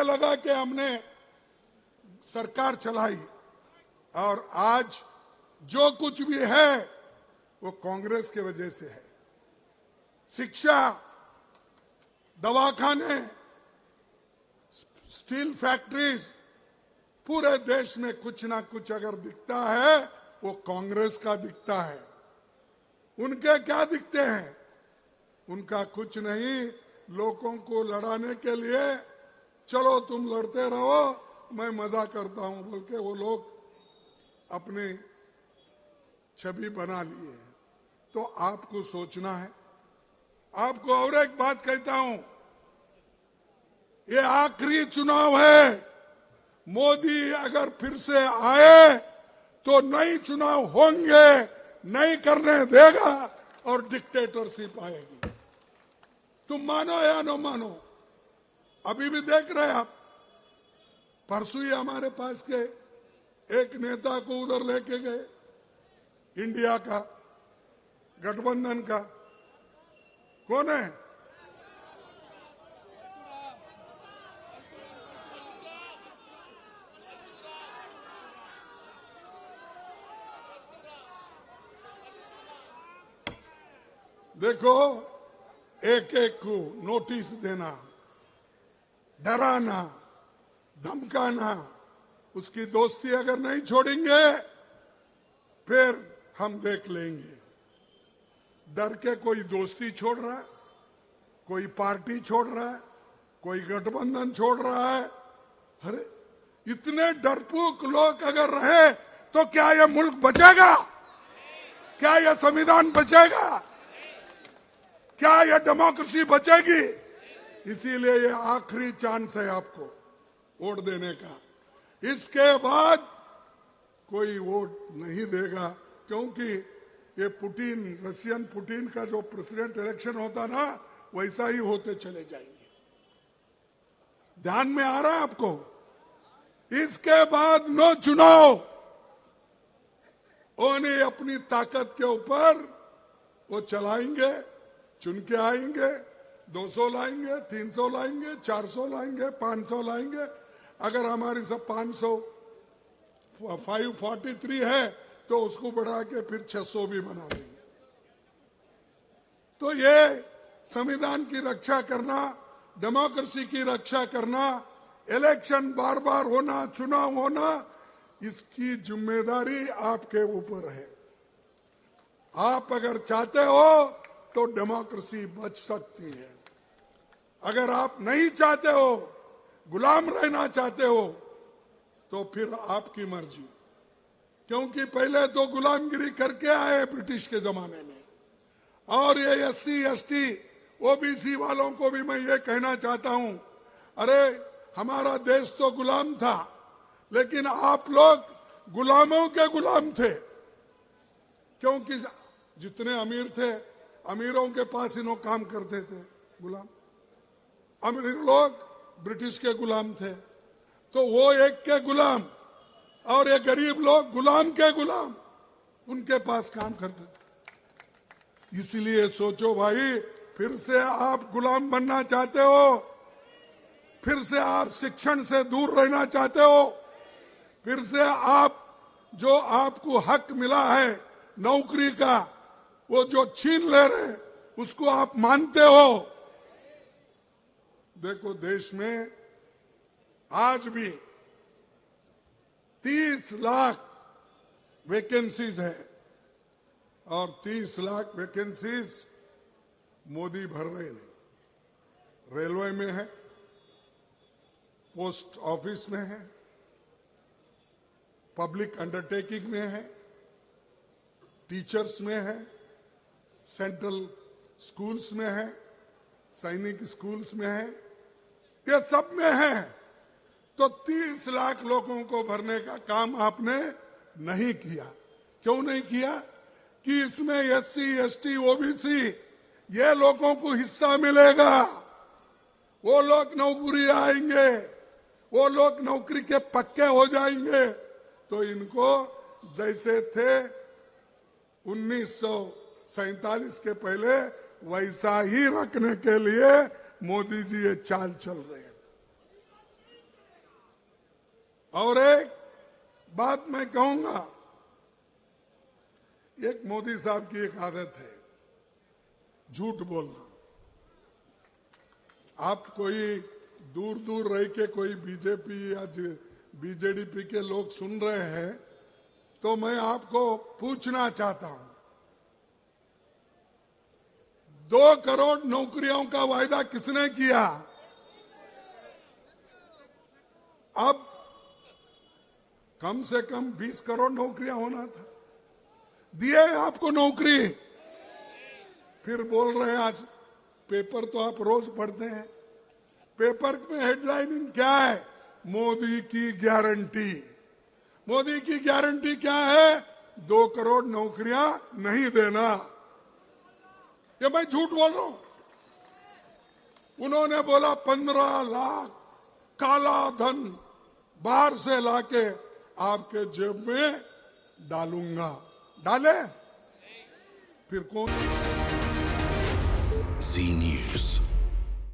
लगा कि हमने सरकार चलाई और आज जो कुछ भी है वो कांग्रेस की वजह से है। शिक्षा, दवाखाने, स्टील फैक्ट्रीज, पूरे देश में कुछ ना कुछ अगर दिखता है वो कांग्रेस का दिखता है। उनके क्या दिखते हैं? उनका कुछ नहीं। लोगों को लड़ाने के लिए चलो तुम लड़ते रहो, मैं मजा करता हूं बोल के वो लोग अपनी छवि बना लिए हैं। तो आपको सोचना है। आपको और एक बात कहता हूं, ये आखिरी चुनाव है। मोदी अगर फिर से आए तो नई चुनाव होंगे, नहीं करने देगा और डिक्टेटरशिप आएगी। तुम मानो या न मानो, अभी भी देख रहे आप, परसों ही हमारे पास के एक नेता को उधर लेके गए, इंडिया का गठबंधन का। कौन है? देखो, एक एक को नोटिस देना, डराना, धमकाना, उसकी दोस्ती अगर नहीं छोड़ेंगे फिर हम देख लेंगे। डर के कोई दोस्ती छोड़ रहा है, कोई पार्टी छोड़ रहा है, कोई गठबंधन छोड़ रहा है। अरे इतने डरपोक लोग अगर रहे तो क्या यह मुल्क बचेगा? क्या यह संविधान बचेगा? क्या यह डेमोक्रेसी बचेगी? इसीलिए ये आखिरी चांस है आपको वोट देने का। इसके बाद कोई वोट नहीं देगा, क्योंकि ये पुतिन, रशियन पुतिन का जो प्रेसिडेंट इलेक्शन होता ना, वैसा ही होते चले जाएंगे। ध्यान में आ रहा है आपको? इसके बाद नो चुनाव। उन्हें अपनी ताकत के ऊपर वो चलाएंगे, चुन के आएंगे, 200 लाएंगे, 300 लाएंगे, 400 लाएंगे, 500 लाएंगे। अगर हमारी सब 543 है तो उसको बढ़ा के फिर 600 भी बना देंगे। तो ये संविधान की रक्षा करना, डेमोक्रेसी की रक्षा करना, इलेक्शन बार बार होना, चुनाव होना, इसकी जिम्मेदारी आपके ऊपर है। आप अगर चाहते हो तो डेमोक्रेसी बच सकती है। अगर आप नहीं चाहते हो, गुलाम रहना चाहते हो, तो फिर आपकी मर्जी। क्योंकि पहले तो गुलामगिरी करके आए ब्रिटिश के जमाने में। और ये SC ST OBC वालों को भी मैं ये कहना चाहता हूं, अरे हमारा देश तो गुलाम था, लेकिन आप लोग गुलामों के गुलाम थे। क्योंकि जितने अमीर थे, अमीरों के पास इन्हों काम करते थे गुलाम। अमीर लोग ब्रिटिश के गुलाम थे, तो वो एक के गुलाम, और ये गरीब लोग गुलाम के गुलाम, उनके पास काम करते थे। इसलिए सोचो भाई, फिर से आप गुलाम बनना चाहते हो? फिर से आप शिक्षण से दूर रहना चाहते हो? फिर से आप जो आपको हक मिला है नौकरी का, वो जो छीन ले रहे, उसको आप मानते हो? देखो, देश में आज भी 30 लाख वैकेंसीज है, और 30 लाख वैकेंसीज मोदी भर रहे नहीं। रेलवे में है, पोस्ट ऑफिस में है, पब्लिक अंडरटेकिंग में है, टीचर्स में है, सेंट्रल स्कूल्स में है, सैनिक स्कूल्स में है, ये सब में है। तो 30 लाख लोगों को भरने का काम आपने नहीं किया। क्यों नहीं किया? कि इसमें SC ST OBC ये लोगों को हिस्सा मिलेगा। वो लोग नौकरी आएंगे, वो लोग नौकरी के पक्के हो जाएंगे। तो इनको जैसे थे 1947 के पहले, वैसा ही रखने के लिए मोदी जी ये चाल चल रहे हैं। और एक बात मैं कहूंगा, एक मोदी साहब की एक आदत है झूठ बोलना। आप कोई दूर दूर रह के कोई बीजेपी या बीजेडीपी के लोग सुन रहे हैं, तो मैं आपको पूछना चाहता हूं, 2 करोड़ नौकरियों का वायदा किसने किया? अब कम से कम 20 करोड़ नौकरियां होना था, दिए आपको नौकरी। फिर बोल रहे हैं, आज पेपर तो आप रोज पढ़ते हैं, पेपर में हेडलाइनिंग क्या है? मोदी की गारंटी। मोदी की गारंटी क्या है? 2 करोड़ नौकरियां नहीं देना। ये मैं झूठ बोल रहा हूं? उन्होंने बोला 15 लाख काला धन बाहर से लाके आपके जेब में डालूंगा। डाले? फिर कौन? जी न्यूज।